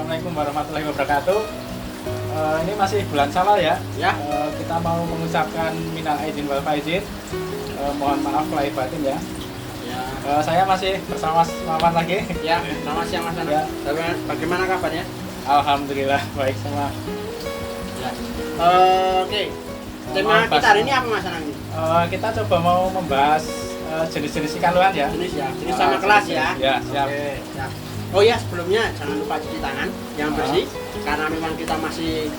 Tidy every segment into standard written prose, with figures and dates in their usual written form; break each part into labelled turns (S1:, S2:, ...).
S1: Assalamualaikum warahmatullahi wabarakatuh. Ini masih bulan Syawal ya.
S2: Ya.
S1: Kita mau mengucapkan minal aidin wal faizin. Mohon maaf lahir batin ya.
S2: Ya.
S1: Saya masih bersama Mas Maman lagi.
S2: Ya, selamat siang Mas Anang.
S1: Ya.
S2: Bagaimana kabarnya?
S1: Alhamdulillah baik semua.
S2: Ya. Oke. Tema kita hari ini apa Mas Anang?
S1: Kita coba mau membahas jenis-jenis ikan lohan ya.
S2: Jenis ya, jenis sama kelas ya.
S1: Ya, siap.
S2: Oke, siap. Oh ya, sebelumnya jangan lupa cuci tangan yang bersih karena memang kita masih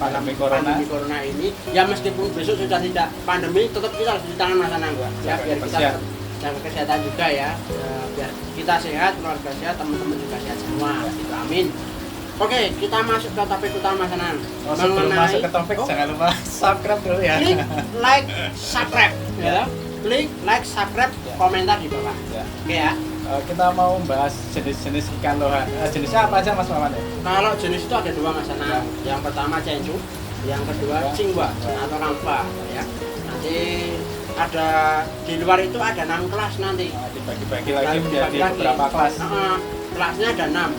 S1: Pandemi corona
S2: ini. Ya meskipun besok sudah tidak pandemi, tetap kita harus cuci tangan Mas Anang gua. Ya, biar kita
S1: Siap.
S2: jaga kesehatan juga ya. Biar kita sehat, keluarga sehat, teman-teman juga sehat semua. Gitu. Amin. Oke, kita masuk ke topik utama Mas Anang.
S1: Sebelum masuk ke topik jangan lupa subscribe dulu ya.
S2: Klik like, subscribe, ya. Klik like, subscribe,
S1: Ya.
S2: komentar di bawah.
S1: Ya.
S2: Oke ya.
S1: Kita mau membahas jenis-jenis ikan lohan. Jenisnya apa aja Mas Maman ya?
S2: Kalau jenis itu ada dua Mas Anang. Yang pertama cencu, yang kedua
S1: Ya.
S2: cingwa
S1: Ya.
S2: atau rampa ya. Nanti ada di luar itu ada 6 kelas nanti.
S1: Dibagi-bagi lagi menjadi
S2: Dibagi lagi.
S1: beberapa kelas.
S2: Kelasnya ada 6.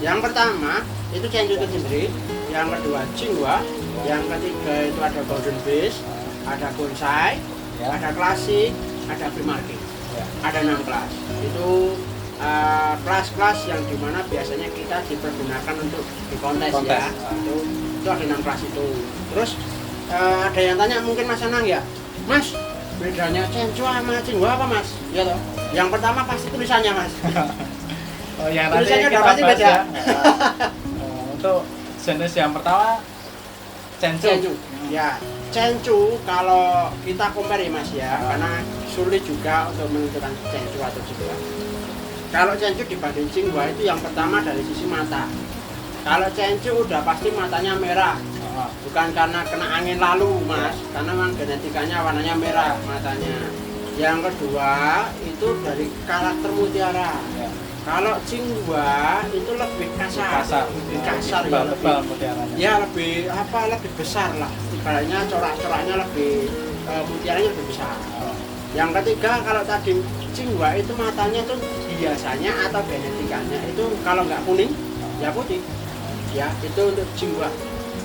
S2: Yang pertama itu cencu itu sendiri, yang kedua cingwa, yang ketiga itu ada golden fish, ada bonsai,
S1: Ya.
S2: ada klasik, ada primarking.
S1: Ya.
S2: Ada 6 kelas. Itu kelas-kelas yang dimana biasanya kita dipergunakan untuk di kontes. Ya. Itu ada 6 kelas itu. Terus ada yang tanya mungkin Mas Anang ya, Mas bedanya cencu sama cingwa apa Mas? Ya toh. Yang pertama pasti tulisannya Mas.
S1: Yang nanti
S2: Tulisannya
S1: kita
S2: udah pasti
S1: bahas
S2: beda.
S1: ya. Untuk jenis yang pertama cencu.
S2: Cencu. Ya, cencu kalau kita compare ya Mas ya, karena sulit juga untuk menentukan cencu atau cingwa. Kalau cencu dibanding cingwa itu yang pertama dari sisi mata. Kalau cencu udah pasti matanya merah, bukan karena kena angin lalu Mas, karena memang genetikanya warnanya merah matanya. Yang kedua itu dari karakter mutiara.
S1: Ya.
S2: Kalau cingwa itu lebih kasar, lebih kasar ya,
S1: tebal mutiaranya.
S2: ya lebih apa lebih besar lah, ibaratnya corak-coraknya lebih mutiaranya lebih besar. Yang ketiga kalau tadi cingwa itu matanya tuh biasanya atau genetikanya itu kalau nggak kuning ya putih, ya itu untuk cingwa.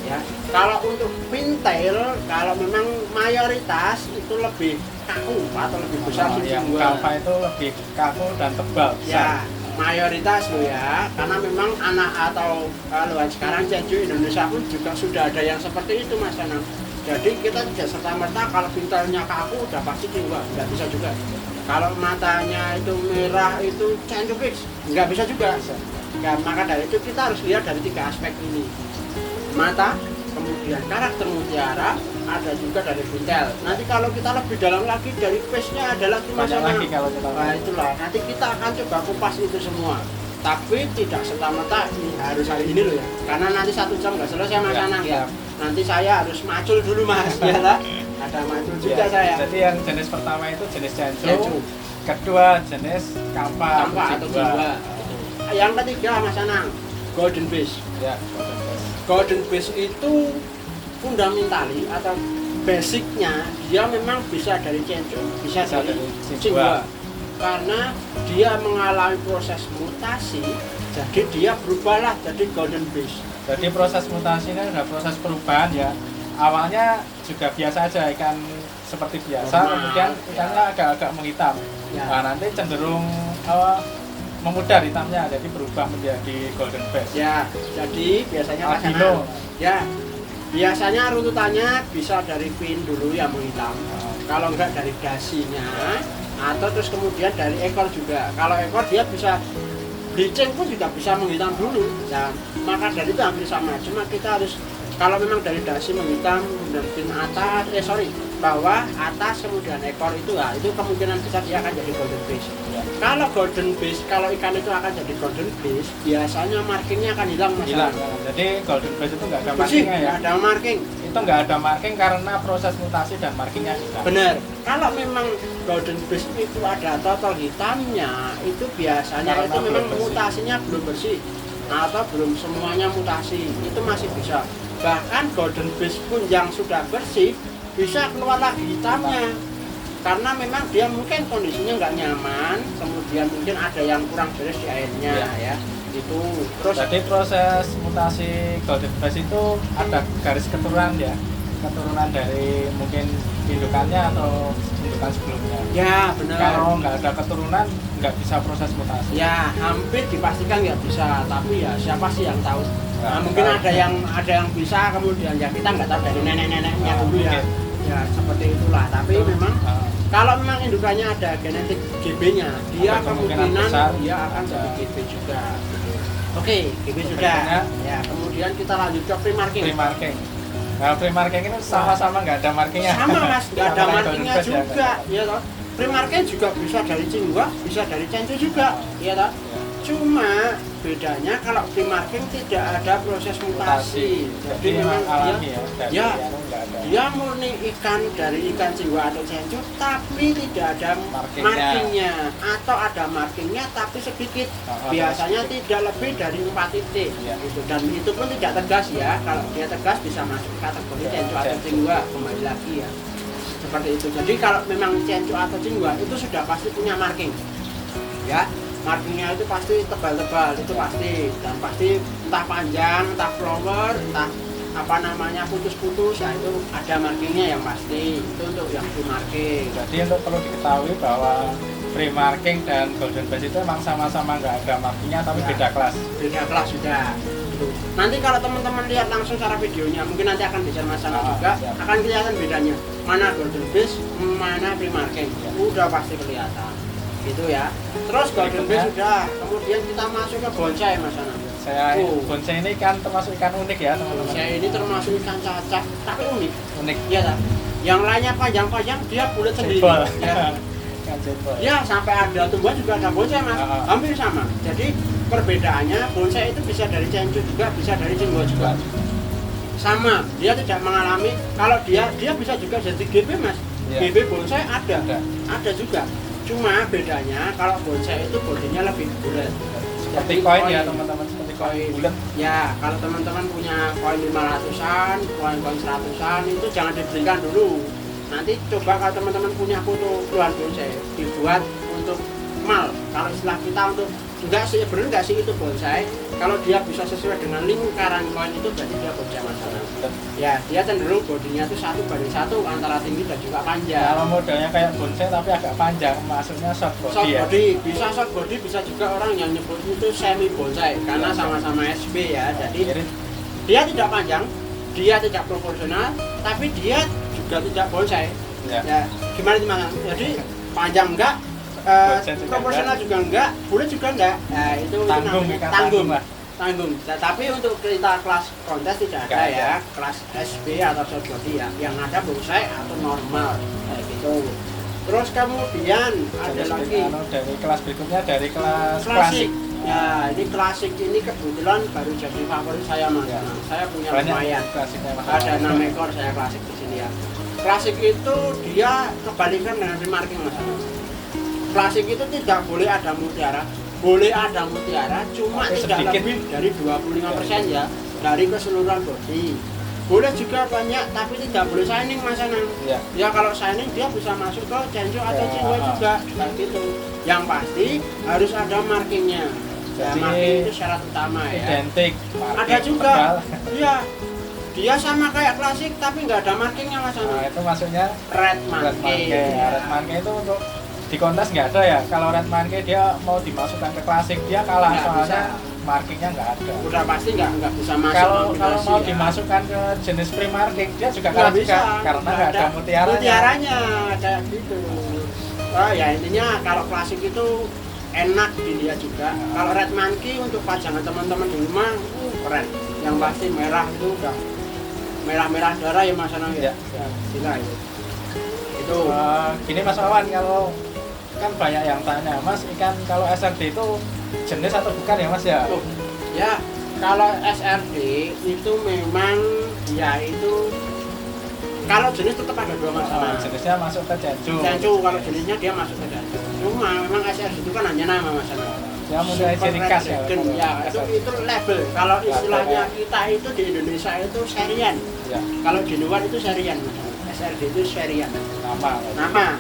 S2: Ya kalau untuk pintail kalau memang mayoritas itu lebih kaku atau lebih besar si
S1: Yang
S2: cingwa.
S1: kalva itu lebih kaku dan tebal.
S2: Ya, mayoritas lo ya, karena memang anak atau lohan sekarang cencu Indonesia pun juga sudah ada yang seperti itu Mas Anang. Jadi kita tidak serta-merta kalau pintalnya kaku udah pasti cingwa, nggak bisa juga. Kalau matanya itu merah itu cencu fix, nggak bisa juga. Nah, maka dari itu kita harus lihat dari 3 aspek ini. Mata, kemudian karakter mutiara, ada juga dari buntel. Nanti kalau kita lebih dalam lagi dari face-nya ada lagi Mas
S1: Banyak
S2: Anang.
S1: lagi kalau kita
S2: Nah itulah, nanti kita akan coba kupas itu semua. Tapi tidak serta-merta ini harus hari ini loh ya. Karena nanti 1 jam nggak selesai Mas
S1: Ya,
S2: Anang ya.
S1: ya.
S2: Nanti saya harus macul dulu Mas, ya lah. Ada macul juga
S1: Ya,
S2: saya.
S1: Jadi yang jenis pertama itu jenis cencu.
S2: Cencu.
S1: Kedua jenis kalva
S2: Tanpa atau cingwa. Yang ketiga Mas Anang, golden fish.
S1: Ya.
S2: Golden fish itu fundamentali atau basicnya dia memang bisa dari cencu, bisa
S1: Bisa
S2: dari
S1: dari
S2: cingwa.
S1: cingwa.
S2: Karena dia mengalami proses mutasi, jadi dia berubahlah jadi golden fish.
S1: Jadi proses mutasi ini adalah proses perubahan ya. Awalnya juga biasa aja ikan seperti biasa,
S2: Normal,
S1: kemudian
S2: ya.
S1: ikannya agak-agak menghitam.
S2: Ya.
S1: Nah, nanti cenderung memudar hitamnya, jadi berubah menjadi golden fish.
S2: Ya, jadi biasanya Mas
S1: Albino.
S2: Anang, ya biasanya runtutannya bisa dari fin dulu yang menghitam. Kalau enggak dari dasinya, atau terus kemudian dari ekor juga. Kalau ekor dia bisa bleaching pun juga bisa menghitam dulu. Nah, maka dari itu hampir sama. Cuma kita harus kalau memang dari dasi menghitam kemudian fin atas, bawah, atas kemudian ekor itu lah, itu kemungkinan besar dia akan jadi golden fish.
S1: Ya.
S2: Kalau golden fish, kalau ikan itu akan jadi golden fish, biasanya markingnya akan hilang Mas.
S1: Hilang. Jadi golden fish itu nggak ada
S2: Bersih,
S1: markingnya ya.
S2: nggak ada marking.
S1: Itu nggak ada marking karena proses mutasi dan markingnya hilang.
S2: Benar. Kalau memang golden fish itu ada total hitamnya, itu biasanya
S1: Karena
S2: itu memang
S1: belum bersih.
S2: mutasinya belum bersih atau belum semuanya mutasi. Itu masih bisa. Bahkan golden fish pun yang sudah bersih bisa keluar lagi hitamnya. Karena memang dia mungkin kondisinya nggak nyaman, kemudian mungkin ada yang kurang beres di airnya ya. Itu terus
S1: Jadi proses mutasi golden face itu ada garis keturunan ya, keturunan dari mungkin indukannya atau indukan sebelumnya.
S2: ya benar.
S1: Kalau nggak ada keturunan nggak bisa proses mutasi.
S2: Ya hampir dipastikan nggak bisa, tapi ya siapa sih yang tahu? Nah, mungkin
S1: tahu.
S2: ada yang bisa, kemudian ya kita nggak tahu dari nenek-neneknya dulu ya.
S1: Mungkin.
S2: Ya seperti itulah. Tapi memang
S1: Ah,
S2: kalau memang indukannya ada genetik GB-nya, dia
S1: Ada kemungkinan
S2: kemungkinan
S1: besar
S2: dia akan jadi
S1: bisa.
S2: GB juga. Oke, GB sudah.
S1: Berikutnya.
S2: Ya, kemudian kita lanjut ke pre-marking.
S1: pre-marking. Nah, pre-marking itu sama-sama nggak ada markingnya.
S2: Sama mas, nggak ada
S1: Sama
S2: markingnya
S1: golden face ya,
S2: juga,
S1: nggak ada.
S2: ya toh. Pre-marking juga bisa dari Cingguah, bisa dari Cencu juga, ya toh.
S1: Ya.
S2: Cuma bedanya kalau pre-marking tidak ada proses mutasi.
S1: Jadi memang alami ya, dari
S2: ya,
S1: anu nggak ada.
S2: dia murni ikan dari ikan Cingguah atau Cencu, tapi tidak ada
S1: Markingnya.
S2: markingnya, atau ada markingnya tapi sedikit. Biasanya tidak lebih dari 4 titik.
S1: Ya.
S2: Gitu. Dan itu pun tidak tegas ya. Kalau dia tegas bisa masuk kategori
S1: Ya,
S2: Cencu atau
S1: Cencu.
S2: Cingguah, kembali lagi ya. Seperti itu. Jadi kalau memang Cencu atau Cingguah itu sudah pasti punya marking. Ya, markingnya itu pasti tebal-tebal, itu pasti. Dan pasti entah panjang, entah flower, entah apa namanya putus-putus, ya itu ada markingnya yang pasti. Itu untuk yang free marking.
S1: Jadi untuk perlu diketahui bahwa pre-marking dan golden face itu emang sama-sama nggak ada markingnya tapi
S2: Ya.
S1: beda kelas.
S2: Beda kelas sudah. Gitu. Nanti kalau teman-teman lihat langsung secara videonya, mungkin nanti akan bisa masalah juga,
S1: siap.
S2: akan kelihatan bedanya. Mana golden fish, mana free marking.
S1: Ya.
S2: Udah pasti kelihatan. Gitu ya. Terus golden
S1: Berikutnya.
S2: fish sudah. Kemudian kita masuk ke bonsai Mas Anam.
S1: Saya
S2: Oh.
S1: bonsai ini kan termasuk ikan unik ya teman-teman.
S2: Bonsai ini termasuk ikan cacak, tapi unik.
S1: Unik.
S2: Iya tak? Yang lainnya panjang-panjang, dia bulat sendiri.
S1: Jebol.
S2: Ya.
S1: Ikan jebol.
S2: Ya, sampai ada tumbuhan juga ada bonsai Mas.
S1: Ah.
S2: Hampir sama. Jadi perbedaannya bonsai itu bisa dari Cencu juga, bisa dari Cingguah juga. Sama, dia tidak mengalami, kalau dia bisa juga jadi GB Mas.
S1: Ya.
S2: GB bonsai ada.
S1: Ada.
S2: Ada juga. Cuma bedanya kalau bonsai itu bodinya lebih bulat.
S1: Seperti
S2: Jadi
S1: koin ya teman-teman, seperti koin
S2: Koin.
S1: bulat.
S2: Ya, kalau teman-teman punya koin 500-an, koin 100-an itu jangan dibelikan dulu. Nanti coba kalau teman-teman punya foto puluhan bonsai, dibuat untuk mal. Kalau istilah kita untuk enggak sih, bener enggak sih itu bonsai. Kalau dia bisa sesuai dengan lingkaran koin itu berarti dia bonsai masalah. Ya, dia cenderung bodinya itu 1:1 antara tinggi dan juga panjang.
S1: Kalau modelnya kayak bonsai tapi agak panjang, maksudnya short body
S2: Short
S1: ya.
S2: body, bisa short body, bisa juga orang yang nyebut itu semi bonsai karena
S1: Iya.
S2: sama-sama SB ya. Jadi
S1: Jadi
S2: dia tidak panjang, dia tidak proporsional, tapi dia juga tidak bonsai.
S1: ya.
S2: Ya, gimana teman? Jadi panjang enggak,
S1: Bonsai juga
S2: proporsional juga enggak, bulat juga enggak. Nah, itu
S1: Tanggung,
S2: namanya
S1: ikan
S2: tanggung.
S1: tanggung lah.
S2: Tanggung. Nah, tapi untuk kita kelas kontes tidak ada
S1: Enggak
S2: ya,
S1: ada.
S2: kelas SB atau short body ya. Yang ada bonsai atau normal kayak gitu. Terus kemudian ada
S1: Jenis
S2: lagi
S1: dari kelas berikutnya dari kelas
S2: klasik. Ya, ini klasik ini kebetulan baru jadi favorit saya Mas.
S1: Ya.
S2: Nah, saya punya
S1: Banyak
S2: lumayan.
S1: klasiknya Mas.
S2: Ada 6 ekor saya klasik di sini ya. Klasik itu dia kebalikan dengan remarking Mas. Klasik itu tidak boleh ada mutiara, boleh ada mutiara, cuma
S1: Tapi
S2: tidak
S1: sedikit.
S2: lebih dari 25% ya dari keseluruhan body. Boleh juga banyak, tapi tidak boleh shining Mas Anang.
S1: Ya.
S2: Ya kalau shining dia bisa masuk ke Cencu atau
S1: Ya,
S2: Cingguah juga, kayak gitu. Yang pasti harus ada markingnya. Ya,
S1: Jadi,
S2: marking itu syarat utama ya.
S1: Identik.
S2: Ada
S1: marking,
S2: juga,
S1: pedal.
S2: iya. Dia sama kayak klasik tapi nggak ada markingnya Mas
S1: Nah,
S2: Anang.
S1: itu maksudnya
S2: Red
S1: red
S2: marking.
S1: market.
S2: Ya.
S1: Red market itu untuk di kontes nggak ada ya. Kalau red market dia mau dimasukkan ke klasik dia kalah
S2: Nggak
S1: soalnya
S2: bisa.
S1: markingnya nggak ada.
S2: Udah pasti nggak bisa masuk.
S1: Kalau
S2: nominasi
S1: mau
S2: ya.
S1: dimasukkan ke jenis pre-marking dia juga
S2: Nggak
S1: kalah
S2: bisa
S1: juga karena nggak ada mutiaranya.
S2: mutiaranya kayak gitu. Oh ya intinya kalau klasik itu enak dilihat juga. Kalau red monkey untuk pajangan teman-teman di rumah keren. Yang pasti merah itu udah merah-merah darah ya Mas Anang
S1: Ya.
S2: ya. Gila itu. Itu
S1: Gini Mas Wawan, kalau kan banyak yang tanya Mas ikan kalau SRD itu jenis atau bukan ya Mas ya?
S2: oh, ya kalau SRD itu memang ya itu kalau jenis tetap ada dua masalah.
S1: Jenisnya masuk ke Cencu.
S2: Cencu kalau jenisnya dia masuk ke Cencu. Cuma memang SRD itu kan hanya nama Mas Anang.
S1: Dia mulai
S2: Super
S1: ciri
S2: Red
S1: khas ya.
S2: Dragon, ya itu label. Kalau istilahnya kita itu di Indonesia itu serian.
S1: Ya,
S2: Kalau di luar itu serian, Mas. SRD itu serian.
S1: nama.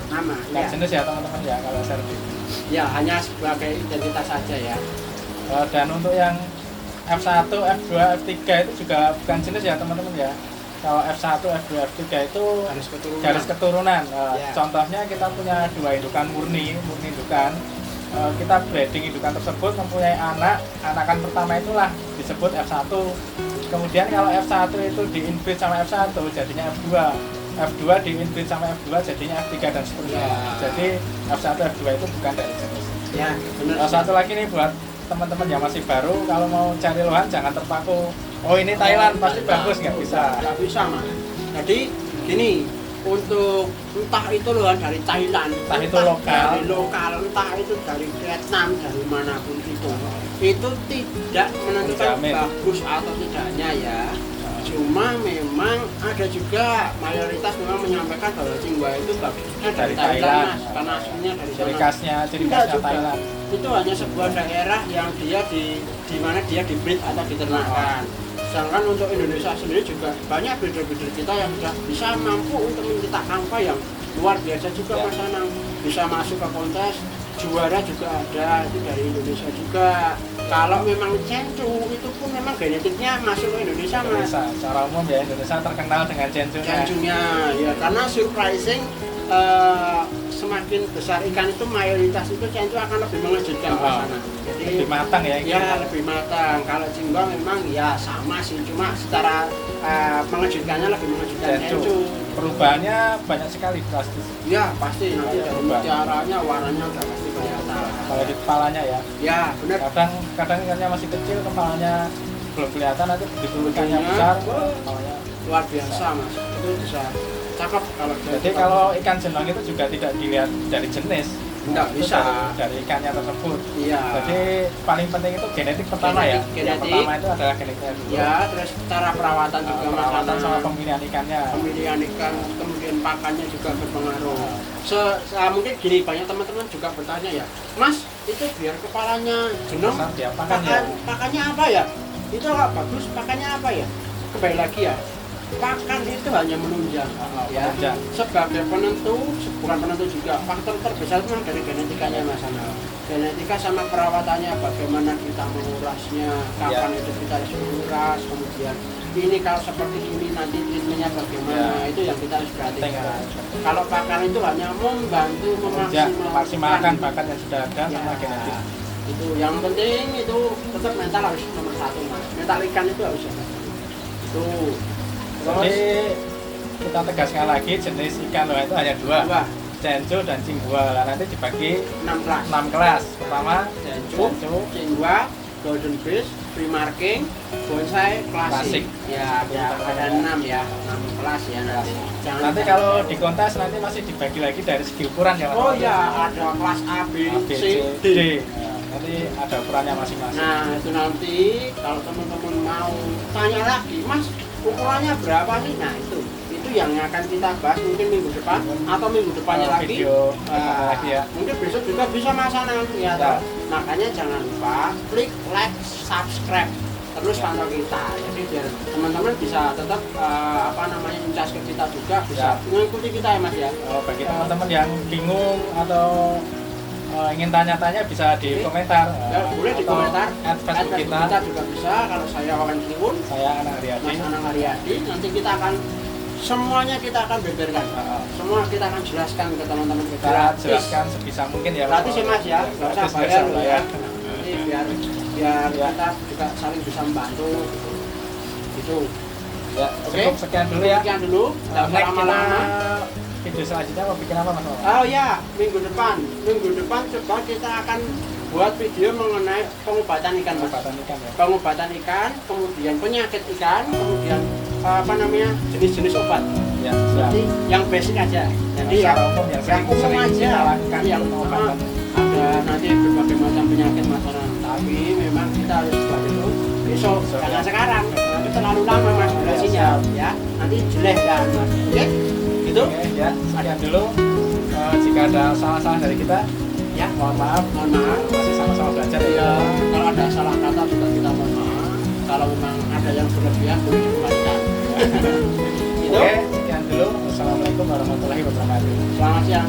S2: Nama,
S1: Bukan
S2: ya.
S1: jenis ya teman-teman ya kalau SRD.
S2: Ya hanya sebagai identitas saja ya.
S1: Dan untuk yang F1, F2, F3 itu juga bukan jenis ya teman-teman ya. Kalau F1, F2, F3 itu garis keturunan. Contohnya kita punya 2 indukan murni indukan. Kita breeding indukan tersebut mempunyai anakan pertama itulah disebut F1. Kemudian kalau F1 itu di-inbreed sama F1 jadinya F2. F2 di-inbreed sama F2 jadinya F3 dan seterusnya. Jadi F1, F2 itu bukan dari jenis.
S2: Ya, benar.
S1: Satu lagi nih buat teman-teman yang masih baru, kalau mau cari lohan jangan terpaku. Oh ini Thailand pasti bagus, nggak bisa.
S2: Nggak bisa mas. Jadi gini, untuk entah itu lohan dari Thailand,
S1: entah itu lokal,
S2: entah itu dari Vietnam, dari manapun itu tidak menentukan bagus atau tidaknya ya. Cuma memang ada juga mayoritas memang menyampaikan bahwa Cinggua itu bagusnya dari Thailand, mas, karena aslinya dari
S1: ciri khasnya Thailand.
S2: Itu hanya sebuah daerah yang dia di mana dia dibreed atau diternakan. Sedangkan untuk Indonesia sendiri juga banyak breeder-breeder kita yang sudah bisa mampu untuk mencetak angka yang luar biasa juga mas Anang. Bisa masuk ke kontes, juara juga ada, itu dari Indonesia juga. Kalau memang cencu itu pun memang genetiknya masuk ke Indonesia mas.
S1: Secara umum ya Indonesia terkenal dengan cencunya
S2: ya, karena surprising semakin besar ikan itu mayoritas itu cencu akan lebih mengejutkan ke sana. Jadi
S1: lebih matang ya.
S2: Ya lebih matang. Kalau Cinggua memang ya sama sih, cuma secara mengejutkannya lebih mengejutkan cencu.
S1: Perubahannya banyak sekali drastis.
S2: Ya pasti nanti dari mutiaranya warnanya udah pasti kelihatan.
S1: Kalau di kepalanya ya.
S2: Ya benar.
S1: Kadang ikannya masih kecil, kepalanya belum kelihatan, nanti begitu ikannya besar, kepalanya
S2: luar biasa mas. Itu bisa cakep kalau.
S1: Jadi kalau ikan jenong itu juga tidak dilihat dari jenis.
S2: Enggak bisa
S1: dari ikannya tersebut.
S2: Iya.
S1: Jadi paling penting itu genetik pertama ya. Yang pertama itu adalah genetiknya dulu.
S2: Ya, terus cara perawatan juga
S1: perawatan sama pemilihan ikannya.
S2: Pemilihan ikan, kemudian pakannya juga berpengaruh. Mungkin gini, banyak teman-teman juga bertanya ya, Mas, itu biar kepalanya jenong, pakannya apa ya? Itu nggak bagus, pakannya apa ya? Kembali lagi ya, pakan itu hanya menunjang, ya. Sebagai penentu, bukan penentu juga, faktor terbesar itu memang dari genetikanya mas Ana. Genetika sama perawatannya, bagaimana kita mengurasnya, kapan itu kita harus menguras, kemudian ini kalau seperti ini nanti treatmentnya bagaimana, itu yang kita harus perhatikan. Kalau pakan itu hanya membantu
S1: memaksimalkan bakat yang sudah ada sama genetik.
S2: Itu yang penting itu tetap mental harus nomor 1 mas. Mental ikan itu harus ada. Itu.
S1: Jadi kita tegaskan lagi jenis ikan lohan itu hanya 2, cencu dan Cinggua. Nanti dibagi 6 kelas. Pertama cencu,
S2: Cinggua, golden fish, free marking, bonsai, klasik. Ya ada 6 ya, 6 kelas ya nanti.
S1: Nanti kalau di kontes nanti masih dibagi lagi dari segi ukuran ya.
S2: Oh ya, ada kelas A, B, C, D.
S1: Nanti ada ukurannya masing-masing.
S2: Nah itu nanti kalau teman-teman mau tanya lagi, Mas ukurannya berapa sih? Nah itu yang akan kita bahas mungkin minggu depan atau minggu depannya lagi.
S1: Lagi ya.
S2: Mungkin besok juga bisa mas nanti ya. Makanya jangan lupa klik like, subscribe, terus pantau kita. Jadi biar teman-teman bisa tetap incas ke kita juga, bisa mengikuti kita ya mas ya.
S1: Bagi teman-teman yang bingung atau ingin tanya-tanya bisa di komentar.
S2: Ya, boleh di komentar.
S1: Facebook kita
S2: juga bisa. Kalau saya Wawan Kiwun,
S1: saya Anang Haryadi.
S2: Mas Anang Haryadi. Nanti kita akan semuanya kita akan beberkan. Semua kita akan jelaskan ke teman-teman kita.
S1: Jelaskan sebisa mungkin ya.
S2: Gratis ya mas ya. Nggak usah bayar loh ya. Nanti biar kita juga saling bisa membantu. Itu.
S1: Ya, cukup sekian dulu ya.
S2: Sekian dulu. Jangan lama-lama.
S1: Video selanjutnya mau bikin apa mas?
S2: Oh ya, minggu depan coba kita akan buat video mengenai pengobatan ikan mas. Pengobatan ikan, kemudian penyakit ikan, kemudian jenis-jenis obat. Ya, jadi yang basic aja. Jadi yang umum aja, yang pengobatan. Ada nanti berbagai macam penyakit masalah. Tapi memang kita harus buat itu besok, jangan sekarang. Nanti terlalu lama mas durasinya, ya. Nanti jelek dan mas. Oke? Gitu?
S1: Ya, sekian dulu. Jika ada salah-salah dari kita, ya mohon maaf. Masih sama-sama belajar ya.
S2: Kalau ada salah kata juga kita mohon maaf. Kalau memang ada yang berlebihan boleh dikembalikan.
S1: Gitu? Oke, sekian dulu. Assalamualaikum warahmatullahi wabarakatuh.
S2: Selamat siang.